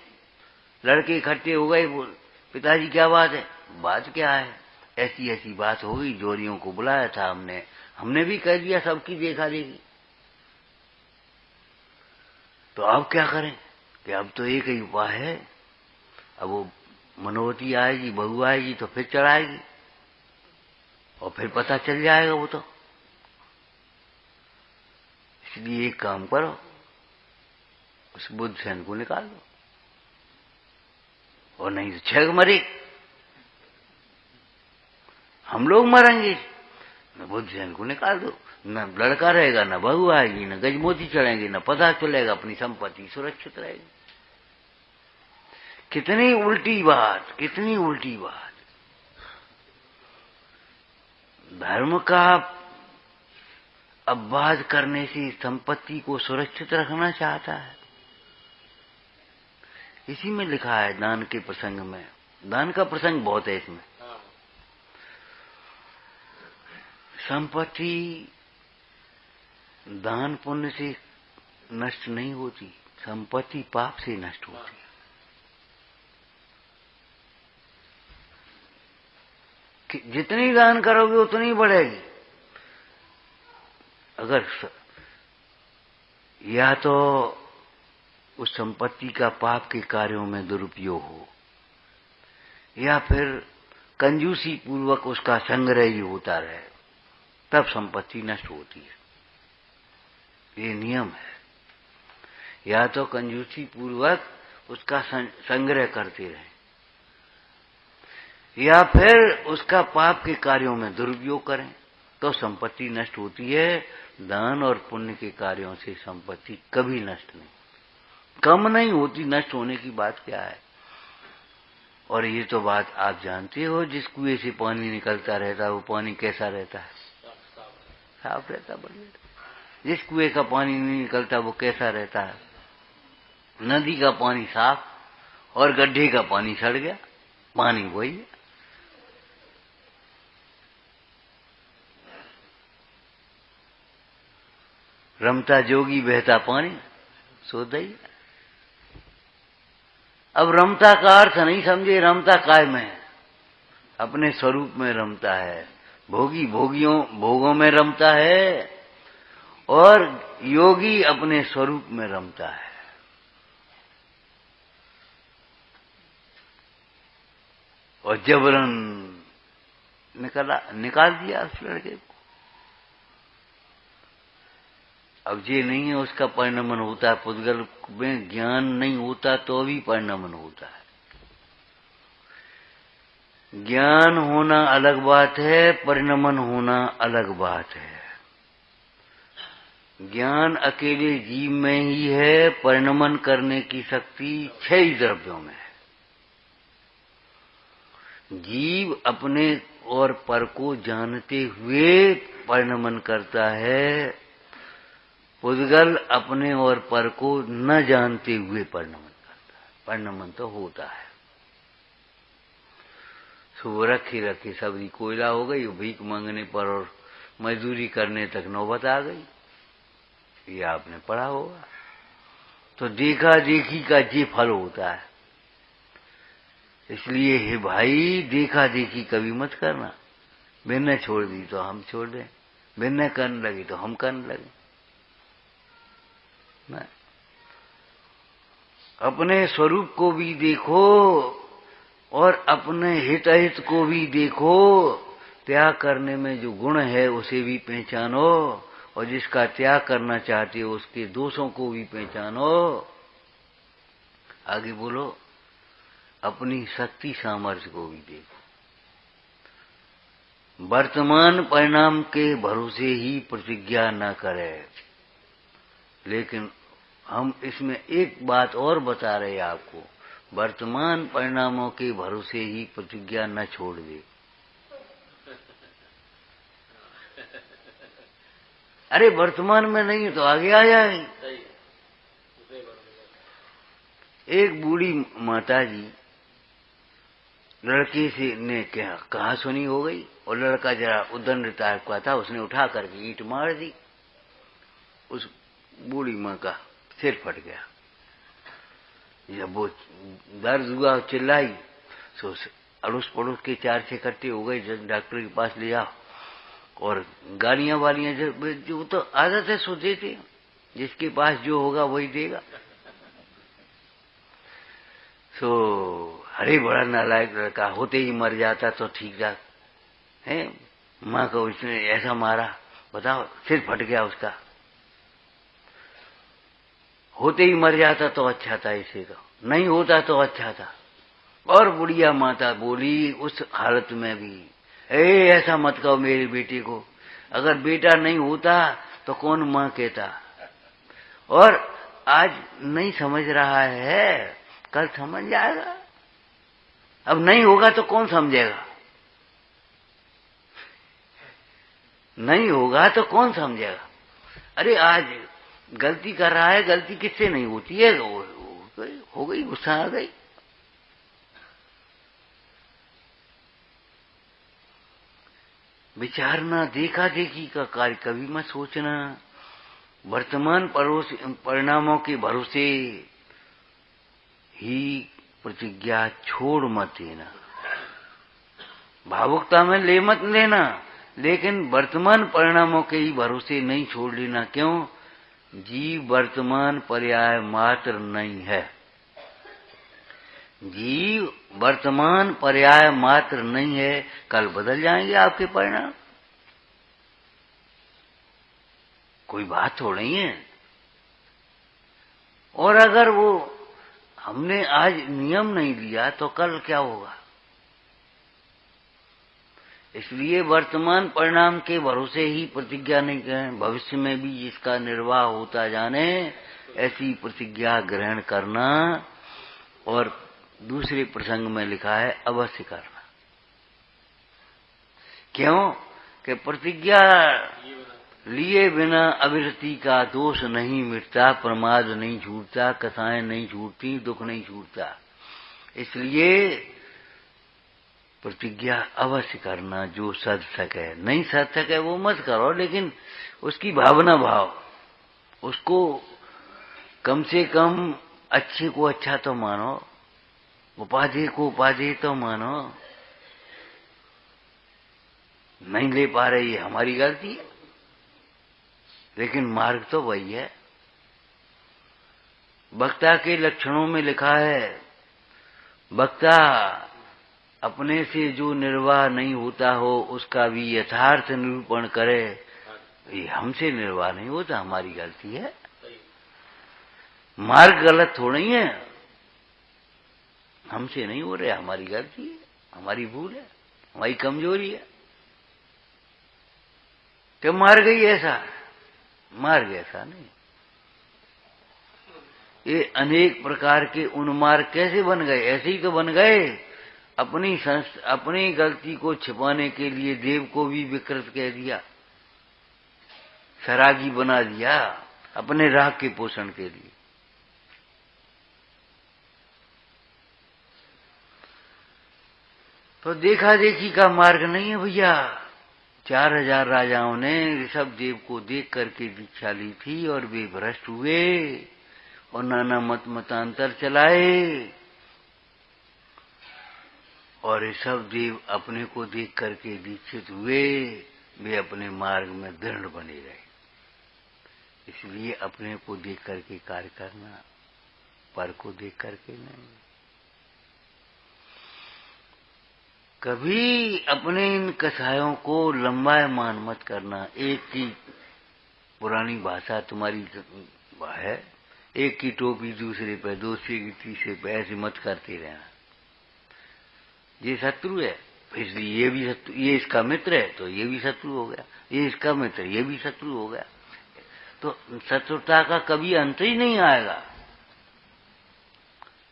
लड़के इकट्ठे हो गए, बोल पिताजी क्या बात है? बात क्या है? ऐसी ऐसी बात हो गई, जोरियों को बुलाया था हमने भी कह दिया सबकी देखा देखी, तो अब क्या करें? कि अब तो एक ही उपाय है, अब वो मनोवती आएगी, बहू आएगी तो फिर चढ़ाएगी और फिर पता चल जाएगा वो तो। इसलिए एक काम करो, उस बुद्ध सेन को निकाल दो, और नहीं तो 6 मरे, हम लोग मरेंगे। न बुद्ध सेन को निकाल दो, न लड़का रहेगा, न बहू आएगी, न गजमोती चढ़ेंगे, न पता चलेगा, अपनी संपत्ति सुरक्षित रहेगी। कितनी उल्टी बात, कितनी उल्टी बात। धर्म का अपवाद करने से संपत्ति को सुरक्षित रखना चाहता है। इसी में लिखा है दान के प्रसंग में, दान का प्रसंग बहुत है इसमें। संपत्ति दान पुण्य से नष्ट नहीं होती, संपत्ति पाप से नष्ट होती है। जितनी दान करोगे उतनी बढ़ेगी। अगर या तो उस संपत्ति का पाप के कार्यों में दुरुपयोग हो, या फिर कंजूसी पूर्वक उसका संग्रह ही होता रहे, तब संपत्ति नष्ट होती है। ये नियम है। या तो कंजूसी पूर्वक उसका संग्रह करते रहे, या फिर उसका पाप के कार्यों में दुरुपयोग करें, तो संपत्ति नष्ट होती है। दान और पुण्य के कार्यों से संपत्ति कभी नष्ट नहीं, कम नहीं होती। नष्ट होने की बात क्या है? और ये तो बात आप जानते हो, जिस कुएं से पानी निकलता रहता है वो पानी कैसा रहता है? साफ रहता, बढ़िया। जिस कुएं का पानी नहीं निकलता वो कैसा रहता है? नदी का पानी साफ और गड्ढे का पानी सड़ गया, पानी वही है। रमता जोगी बहता पानी सोता ही। अब रमता का अर्थ नहीं समझे, रमता काय में है? अपने स्वरूप में रमता है। भोगी भोगों में रमता है, और योगी अपने स्वरूप में रमता है। और जबरन निकाल दिया उस लड़के को। अब ये नहीं है उसका परिणमन होता है। पुद्गल में ज्ञान नहीं होता तो भी परिणमन होता है। ज्ञान होना अलग बात है, परिणमन होना अलग बात है। ज्ञान अकेले जीव में ही है, परिणमन करने की शक्ति 6 द्रव्यों में है। जीव अपने और पर को जानते हुए परिणमन करता है, पुद्गल अपने और पर को न जानते हुए परिणमन करता है। परिणमन तो होता है। सुबह रखी सब्जी कोयला हो गई, भीख मांगने पर और मजदूरी करने तक नौबत आ गई। ये आपने पढ़ा होगा। तो देखा देखी का ये फल होता है। इसलिए हे भाई, देखा देखी कभी मत करना। मैंने छोड़ दी तो हम छोड़ दें, मैंने करने लगी तो हम करने लगे ना। अपने स्वरूप को भी देखो और अपने हित को भी देखो। त्याग करने में जो गुण है उसे भी पहचानो, और जिसका त्याग करना चाहते हो उसके दोषों को भी पहचानो। आगे बोलो, अपनी शक्ति सामर्थ्य को भी देखो। वर्तमान परिणाम के भरोसे ही प्रतिज्ञा न करें। लेकिन हम इसमें एक बात और बता रहे आपको, वर्तमान परिणामों के भरोसे ही प्रतिज्ञा न छोड़ दे। अरे वर्तमान में नहीं तो आगे आ जाएगी। एक बूढ़ी माता जी लड़के से ने कहा सुनी हो गई, और लड़का जरा उद्दंड टाइप का था, उसने उठा करके ईंट मार दी। उस बूढ़ी माँ का सिर फट गया। जब वो दर्द हुआ, चिल्लाई, तो अड़ोस पड़ोस के 4 इकट्ठे हो गए, डॉक्टर के पास ले जाओ। और गालियां वालियां जो तो आदत है सो देते, जिसके पास जो होगा वही देगा। सो अरे बड़ा नालायक लड़का, होते ही मर जाता तो ठीक ठाक है। माँ को उसने ऐसा मारा, बताओ, सिर फट गया उसका। होते ही मर जाता तो अच्छा था, इसे तो नहीं होता तो अच्छा था। और बुढ़िया माता बोली उस हालत में भी, ऐसा मत कहो मेरे बेटे को, अगर बेटा नहीं होता तो कौन माँ कहता। और आज नहीं समझ रहा है, कल समझ जाएगा। अब नहीं होगा तो कौन समझेगा? नहीं होगा तो कौन समझेगा? अरे आज गलती कर रहा है, गलती किससे नहीं होती है, हो गई, गुस्सा आ गई। विचारना, देखा देखी का कार्य कभी मत सोचना। वर्तमान परिणामों के भरोसे ही प्रतिज्ञा छोड़ मत देना। भावुकता में ले मत लेना, लेकिन वर्तमान परिणामों के ही भरोसे नहीं छोड़ लेना। क्यों? जीव वर्तमान पर्याय मात्र नहीं है। जीव वर्तमान पर्याय मात्र नहीं है। कल बदल जाएंगे आपके परिणाम। कोई बात थोड़ी नहीं है। और अगर वो हमने आज नियम नहीं लिया तो कल क्या होगा? इसलिए वर्तमान परिणाम के भरोसे ही प्रतिज्ञा नहीं करें, भविष्य में भी जिसका निर्वाह होता जाने ऐसी प्रतिज्ञा ग्रहण करना। और दूसरे प्रसंग में लिखा है अवश्य करना। क्यों कि प्रतिज्ञा लिए बिना अविरति का दोष नहीं मिटता, प्रमाद नहीं छूटता, कथाएं नहीं छूटती, दुख नहीं छूटता। इसलिए प्रतिज्ञा अवश्य करना जो सार्थक है। नहीं सार्थक है वो मत करो, लेकिन उसकी भावना भाव, उसको कम से कम अच्छे को अच्छा तो मानो, उपाधि को उपाधि तो मानो। नहीं ले पा रहे ये हमारी गलती है, लेकिन मार्ग तो वही है। वक्ता के लक्षणों में लिखा है, वक्ता अपने से जो निर्वाह नहीं होता हो उसका भी यथार्थ निरूपण करे। ये हमसे निर्वाह नहीं होता, हमारी गलती है। मार्ग गलत थोड़ी है, हमसे नहीं हो रहे, हमारी गलती है, हमारी भूल है, हमारी कमजोरी है। तो मार्ग ही ऐसा, मार्ग ऐसा नहीं। ये अनेक प्रकार के उन्मार्ग कैसे बन गए? ऐसे ही तो बन गए। अपनी गलती को छिपाने के लिए देव को भी विकृत कह दिया, सरागी बना दिया अपने राग के पोषण के लिए। तो देखा देखी का मार्ग नहीं है भैया। 4000 राजाओं ने ऋषभ देव को देख करके दीक्षा ली थी और वे भ्रष्ट हुए और नाना मतांतर चलाए, और ऋषभ देव अपने को देख करके दीक्षित हुए। वे अपने मार्ग में दृढ़ बने रहे। इसलिए अपने को देख करके कार्य करना, पर को देख करके नहीं। कभी अपने इन कसायों को लंबायमान मत करना। एक की पुरानी भाषा तुम्हारी है, एक की टोपी दूसरे पे, दूसरे की तीसरे पे, ऐसे मत करते रहना। ये शत्रु है, इसलिए ये भी शत्रु, ये इसका मित्र है तो ये भी शत्रु हो गया, ये इसका मित्र ये भी शत्रु हो गया। तो शत्रुता का कभी अंत ही नहीं आएगा।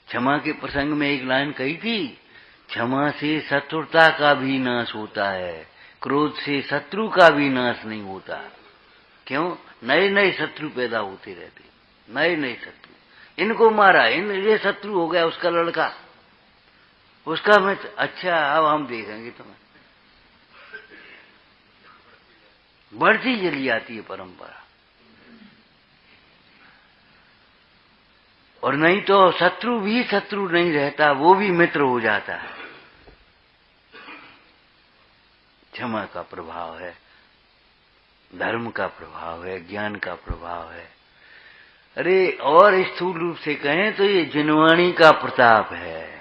क्षमा के प्रसंग में एक लाइन कही थी, क्षमा से शत्रुता का भी नाश होता है, क्रोध से शत्रु का भी नाश नहीं होता। क्यों? नए नए शत्रु पैदा होते रहते, नए नए शत्रु। इनको मारा, ये शत्रु हो गया, उसका लड़का, उसका मित्र। अच्छा अब हम देखेंगे तुम्हें। बढ़ती चली आती है परंपरा। और नहीं तो शत्रु भी शत्रु नहीं रहता, वो भी मित्र हो जाता है। क्षमा का प्रभाव है, धर्म का प्रभाव है, ज्ञान का प्रभाव है। अरे और स्थूल रूप से कहें तो ये जिनवाणी का प्रताप है।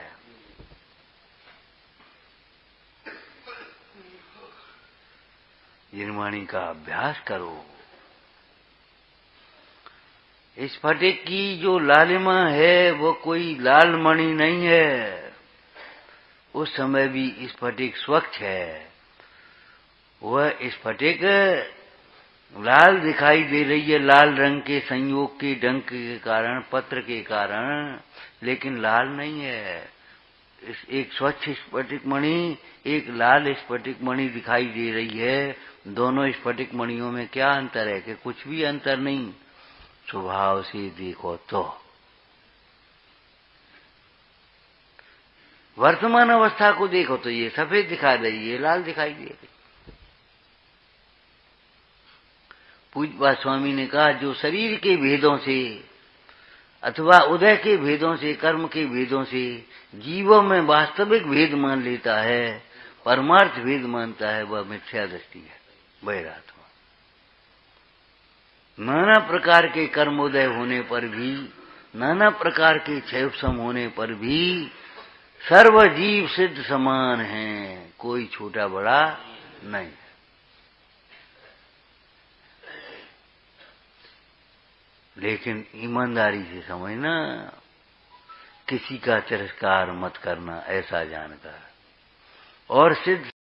जिनवाणी का अभ्यास करो। स्फटिक की जो लालिमा है वो कोई लाल मणि नहीं है। उस समय भी स्फटिक स्वच्छ है। वह स्फटिक लाल दिखाई दे रही है, लाल रंग के संयोग के डंक के कारण, पत्र के कारण, लेकिन लाल नहीं है। एक स्वच्छ स्फटिक मणि, एक लाल स्फटिक मणि दिखाई दे रही है। दोनों स्फटिक मणियों में क्या अंतर है? कि कुछ भी अंतर नहीं। स्वभाव से देखो तो वर्तमान अवस्था को देखो तो ये सफेद दिखाई दे रही है, लाल दिखाई दे रही। पूज्यपाद स्वामी ने कहा, जो शरीर के भेदों से अथवा उदय के भेदों से, कर्म के भेदों से जीवों में वास्तविक भेद मान लेता है, परमार्थ भेद मानता है, वह मिथ्या दृष्टि है, वैरात्मा। नाना प्रकार के कर्मोदय होने पर भी, नाना प्रकार के क्षयसम होने पर भी सर्व जीव सिद्ध समान हैं, कोई छोटा बड़ा नहीं। लेकिन ईमानदारी से समझना, किसी का तिरस्कार मत करना ऐसा जानकर। और सिद्ध